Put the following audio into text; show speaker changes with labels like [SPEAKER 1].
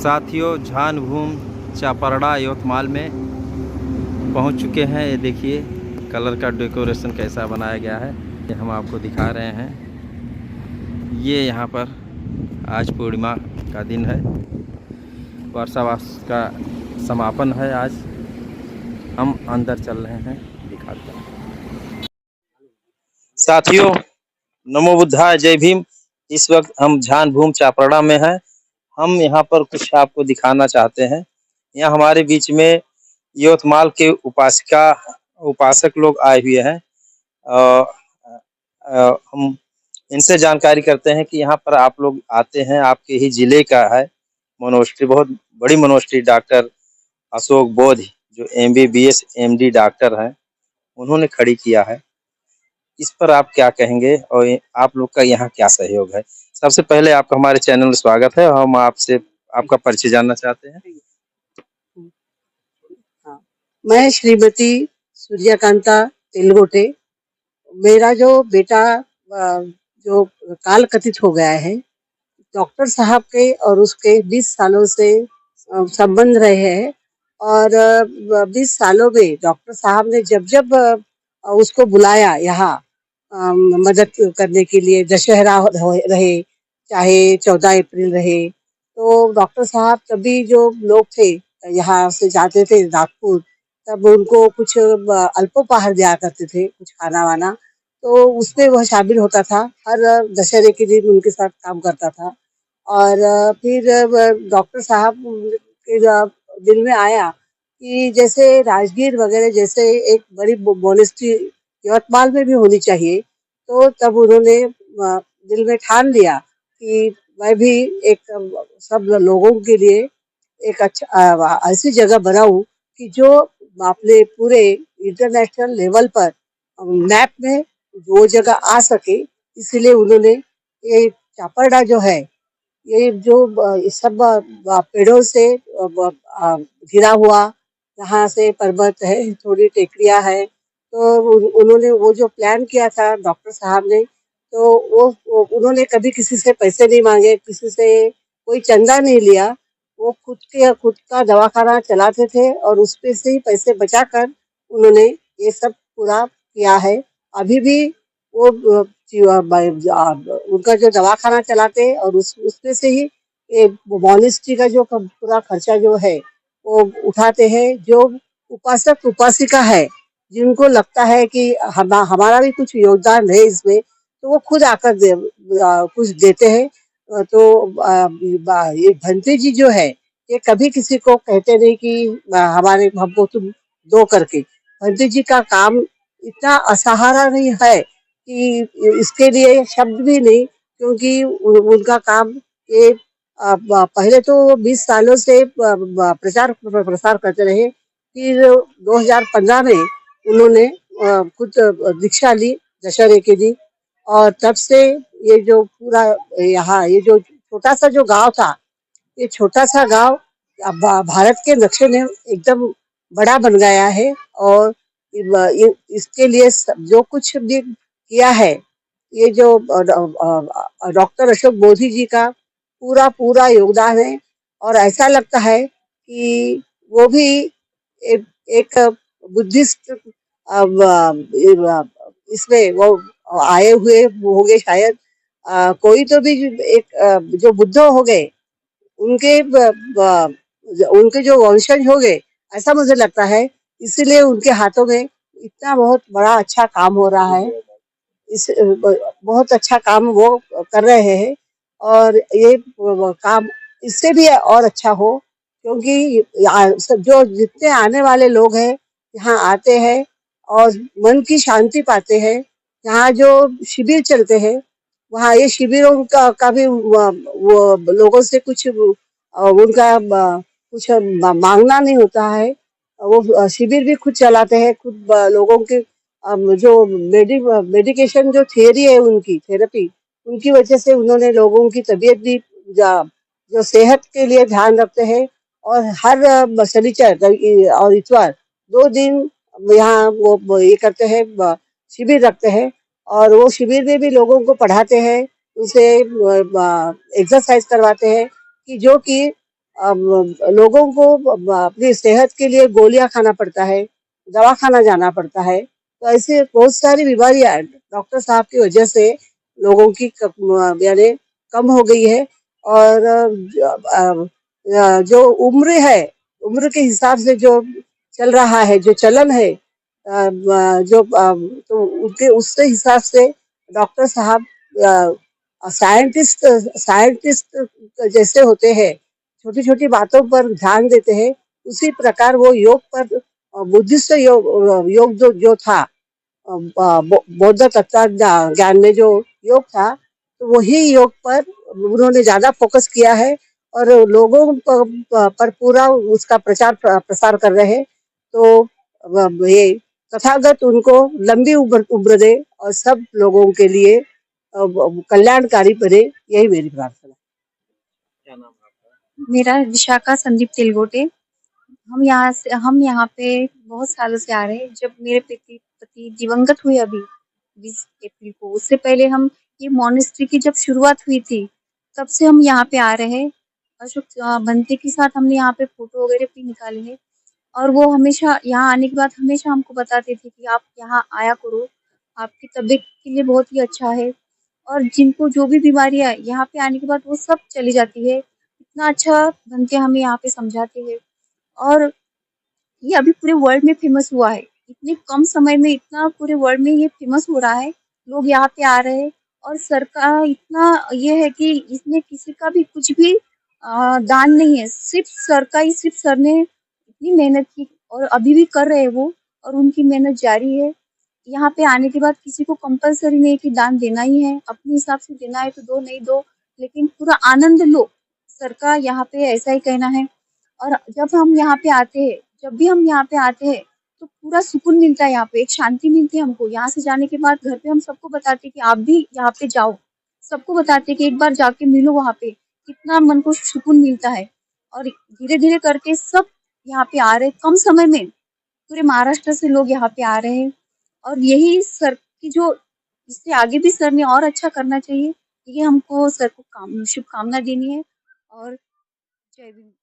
[SPEAKER 1] साथियों, झानभूम चापरड़ा यवतमाल में पहुंच चुके हैं। ये देखिए कलर का डेकोरेशन कैसा बनाया गया है, ये हम आपको दिखा रहे हैं। ये यहाँ पर आज पूर्णिमा का दिन है, वर्षावास का समापन है आज। हम अंदर चल रहे हैं, दिखाते हैं। साथियों, नमो बुद्धाय, जय भीम। इस वक्त हम झानभूम चापरड़ा में हैं। हम यहाँ पर कुछ आपको दिखाना चाहते हैं। यहाँ हमारे बीच में यवतमाल के उपासक लोग आए हुए हैं। हम इनसे जानकारी करते हैं कि यहाँ पर आप लोग आते हैं, आपके ही जिले का है मोनेस्ट्री, बहुत बड़ी मोनेस्ट्री। डॉक्टर अशोक बोध जो MBBS MD डॉक्टर हैं, उन्होंने खड़ी किया है। इस पर आप क्या कहेंगे और आप लोग का यहाँ क्या सहयोग है? सबसे पहले आपका हमारे चैनल में स्वागत है। हम आपसे आपका परिचय जानना चाहते हैं।
[SPEAKER 2] हाँ, मैं श्रीमती सूर्यकांता तेलगोटे। मेरा जो बेटा जो काल कथित हो गया है, डॉक्टर साहब के और उसके 20 सालों से संबंध रहे हैं और 20 सालों में डॉक्टर साहब ने जब जब उसको बुलाया यहाँ मदद करने के लिए, दशहरा रहे चाहे 14 अप्रैल रहे, तो डॉक्टर साहब तभी जो लोग थे यहाँ से जाते थे नागपुर, तब उनको कुछ अल्पोपहार दिया करते थे, कुछ खाना वाना, तो उसमें वह शामिल होता था। हर दशहरे के दिन उनके साथ काम करता था। और फिर डॉक्टर साहब के दिल में आया कि जैसे राजगीर वगैरह जैसे एक बड़ी मोनेस्ट्री यवतमाल में भी होनी चाहिए, तो तब उन्होंने दिल में ठान लिया कि मैं भी एक सब लोगों के लिए एक अच्छा ऐसी जगह बनाऊं कि जो अपने पूरे इंटरनेशनल लेवल पर मैप में वो जगह आ सके। इसीलिए उन्होंने ये चापरड़ा जो है, ये जो सब पेड़ों से घिरा हुआ, यहाँ से पर्वत है, थोड़ी टेकरियां है, तो उन्होंने वो जो प्लान किया था डॉक्टर साहब ने, तो वो उन्होंने कभी किसी से पैसे नहीं मांगे, किसी से कोई चंदा नहीं लिया। वो खुद का दवाखाना चलाते थे और उसपे से ही पैसे बचाकर उन्होंने ये सब पूरा किया है। अभी भी वो उनका जो दवाखाना चलाते और उसमें से ही ये मोनेस्ट्री का जो पूरा खर्चा जो है वो उठाते हैं। जो उपासक उपासिका है, जिनको लगता है कि हमारा भी कुछ योगदान है इसमें, तो वो खुद आकर कुछ देते हैं। तो ये भंते जी जो है, ये कभी किसी को कहते नहीं कि हमको तुम दो करके। भंते जी का काम इतना असहारा नहीं है कि इसके लिए शब्द भी नहीं, क्योंकि उनका काम ये पहले तो 20 सालों से प्रचार प्रसार करते रहे। फिर 2015 में उन्होंने खुद दीक्षा ली दशहरे के दिन, और तब से ये जो पूरा यहाँ ये जो छोटा सा जो गांव था, ये छोटा सा गांव अब भारत के नक्शे में एकदम बड़ा बन गया है। और इसके लिए जो कुछ भी किया है, ये जो डॉक्टर अशोक बोधी जी का पूरा पूरा योगदान है। और ऐसा लगता है कि वो भी एक बुद्धिस्ट इसमें वो आए हुए होंगे शायद। कोई तो भी एक जो बुद्ध हो गए, उनके उनके जो वंशज हो गए, ऐसा मुझे लगता है। इसीलिए उनके हाथों में इतना बहुत बड़ा अच्छा काम हो रहा है। इस बहुत अच्छा काम वो कर रहे हैं और ये काम इससे भी और अच्छा हो, क्योंकि जो जितने आने वाले लोग हैं यहाँ आते हैं और मन की शांति पाते हैं। यहाँ जो शिविर चलते हैं, वहाँ ये शिविरों का भी वो लोगों से कुछ उनका कुछ मांगना नहीं होता है। वो शिविर भी खुद चलाते हैं, खुद लोगों के जो मेडिकेशन जो थियरी है, उनकी थेरेपी, उनकी वजह से उन्होंने लोगों की तबीयत भी जो सेहत के लिए ध्यान रखते हैं। और हर शनिचर और इतवार 2 दिन यहाँ वो ये करते हैं, शिविर रखते हैं। और वो शिविर में भी लोगों को पढ़ाते हैं, उनसे एक्सरसाइज करवाते हैं कि जो कि लोगों को अपनी सेहत के लिए गोलियां खाना पड़ता है, दवा खाना जाना पड़ता है। तो ऐसे बहुत सारी बीमारियां डॉक्टर साहब की वजह से लोगों की यानी कम हो गई है। और जो उम्र है, उम्र के हिसाब से जो चल रहा है, जो चलन है, तो उनके उसके हिसाब से डॉक्टर साहब साइंटिस्ट साइंटिस्ट जैसे होते हैं, छोटी छोटी बातों पर ध्यान देते हैं, उसी प्रकार वो योग पर बुद्धिस्ट योग जो था, बौद्ध तत्व ज्ञान में जो योग था, तो वही योग पर उन्होंने ज्यादा फोकस किया है और लोगों पर पूरा उसका प्रचार प्रसार कर रहे हैं। तो ये तथागत उनको लंबी उम्र दे और सब लोगों के लिए कल्याणकारी बने, यही मेरी प्रार्थना।
[SPEAKER 1] क्या नाम है आपका?
[SPEAKER 3] मेरा विशाखा संदीप तेलगोटे। हम यहाँ पे बहुत सालों से आ रहे हैं। जब मेरे पति दिवंगत हुए अभी 20 अप्रैल को, उससे पहले हम ये मॉनेस्ट्री की जब शुरुआत हुई थी, तब से हम यहाँ पे आ रहे हैं। अशोक बनते के साथ हमने यहाँ पे फोटो वगैरह भी निकाले हैं और वो हमेशा यहाँ आने के बाद हमेशा हमको बताते थे कि आप यहाँ आया करो, आपकी तबीयत के लिए बहुत ही अच्छा है। और जिनको जो भी बीमारियाँ है, यहाँ पे आने के बाद वो सब चली जाती है। इतना अच्छा बनके हमें यहाँ पे समझाते हैं और ये अभी पूरे वर्ल्ड में फेमस हुआ है। इतने कम समय में इतना पूरे वर्ल्ड में ये फेमस हो रहा है, लोग यहाँ पे आ रहे हैं और सरकार इतना ये है कि इसमें किसी का भी कुछ भी दान नहीं है, सिर्फ सर ने इतनी मेहनत की और अभी भी कर रहे हैं वो, और उनकी मेहनत जारी है। यहाँ पे आने के बाद किसी को कंपल्सरी नहीं कि दान देना ही है, अपने हिसाब से देना है तो दो, नहीं दो, लेकिन पूरा आनंद लो, सर का यहाँ पे ऐसा ही कहना है। और जब भी हम यहाँ पे आते हैं तो पूरा सुकून मिलता है, यहाँ पे एक शांति मिलती है हमको। यहाँ से जाने के बाद घर पे हम सबको बताते हैं कि आप भी यहाँ पे जाओ, सबको बताते हैं कि एक बार जाके मिलो वहाँ पे, कितना मन को सुकून मिलता है। और धीरे धीरे करके सब यहाँ पे आ रहे हैं, कम समय में पूरे महाराष्ट्र से लोग यहाँ पे आ रहे हैं। और यही सर की जो, इससे आगे भी सर ने और अच्छा करना चाहिए, ये हमको सर को शुभकामना देनी है। और जय भीम।